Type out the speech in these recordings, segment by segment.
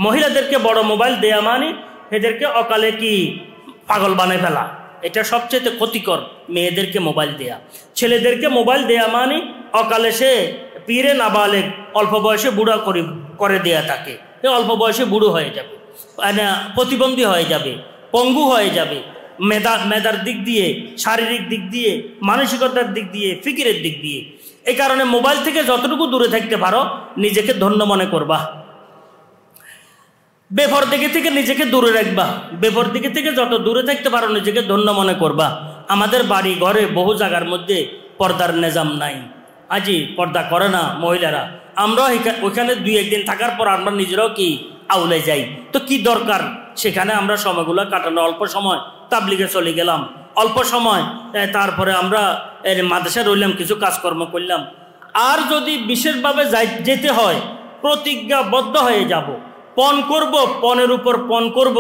মহিলাদেরকে বড় মোবাইল দেয়া মানে এদেরকে অকালে কি পাগল বানায় ফেলা, এটা সবচেয়ে ক্ষতিকর। মেয়েদেরকে মোবাইল দেয়া, ছেলেদেরকে মোবাইল দেয়া মানে অকালে সে পীরে নাবালেগ অল্প বয়সে বুড়া করে দেয়া থাকে, অল্প বয়সে বুড়ো হয়ে যাবে, প্রতিবন্ধী হয়ে যাবে, পঙ্গু হয়ে যাবে, মেধার দিক দিয়ে, শারীরিক দিক দিয়ে, মানসিকতার দিক দিয়ে, ফিকিরের দিক দিয়ে। এই কারণে মোবাইল থেকে যতটুকু দূরে থাকতে পারো নিজেকে ধন্য মনে করবা, বেপরদিকে থেকে নিজেকে দূরে রাখবা, বেপরদিকে থেকে যত দূরে থাকতে পারো নিজেকে ধন্য মনে করবা। আমাদের বাড়ি ঘরে বহু জায়গার মধ্যে পর্দার নিজাম নাই, আজই পর্দা করে না মহিলারা। আমরা ওইখানে 2-1 দিন থাকার পর আমরা নিজেরাও কি আউলে যাই, তো কি দরকার সেখানে আমরা সময়গুলো কাটানো। অল্প সময় তাবলিগে চলে গেলাম, অল্প সময় তারপরে আমরা মাদ্রাসায় রইলাম, কিছু কাজকর্ম করলাম। আর যদি বিশেষভাবে যেতে হয় প্রতিজ্ঞাবদ্ধ হয়ে যাব, পণ করব, পণের উপর পণ করব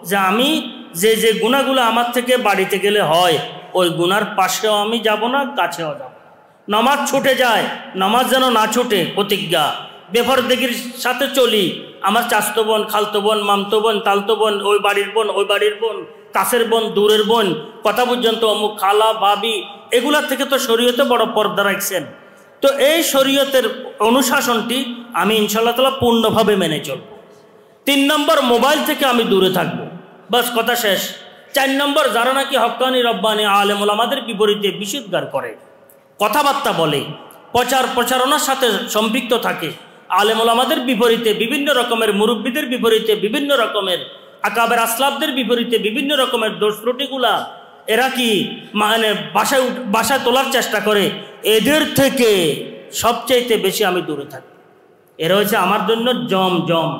যে আমি যে গুণাগুলো আমার থেকে বাড়িতে গেলে হয় ওই গুনার পাশেও আমি যাব না, কাছেও যাব। নামাজ ছুটে যায়, নামাজ যেন না ছুটে, প্রতিজ্ঞা। বেপরদিগির সাথে চলি, আমার চাচতো বোন, খালতো বোন, মামতো বোন, তালতো বোন, ওই বাড়ির বোন, ওই বাড়ির বোন, কাছের বোন, দূরের বোন, কথা পর্যন্ত অমুক খালা ভাবি, এগুলার থেকে তো শরীয়তে বড় পর্দা রাখছেন। তো এই শরীয়তের অনুশাসনটি আমি ইনশাআল্লাহ তাআলা পূর্ণভাবে মেনে চলব। 3 নম্বর, মোবাইল থেকে আমি দূরে থাকবো, বাস কথা শেষ। 4 নম্বর, যারা নাকি হক্কানি রব্বানি আলেম ওলামাদের বিপরীতে বিশুদ্ধার করে, কথাবার্তা বলে, প্রচারণার সাথে সম্পৃক্ত থাকে, আলেম ওলামাদের বিপরীতে, বিভিন্ন রকমের মুরব্বীদের বিপরীতে, বিভিন্ন রকমের আকাবের আসলাফদের বিপরীতে বিভিন্ন রকমের দোষ ত্রুটিগুলা এরা কি মানে বাসায় তোলার চেষ্টা করে, এদের থেকে সবচাইতে বেশি আমি দূরে থাকি। এরা হচ্ছে আমার জন্য জম,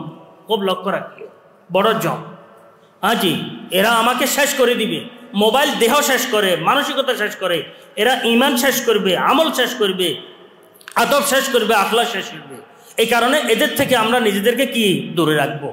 খুব লক্ষ্য রাখি, বড় জম। জি, এরা আমাকে শেষ করে দিবে। মোবাইল দেহ শেষ করে, মানসিকতা শেষ করে, এরা ইমান শেষ করবে, আমল শেষ করবে, আদব শেষ করবে, আখলাক শেষ করবে। এই কারণে এদের থেকে আমরা নিজেদেরকে কি দূরে রাখবো।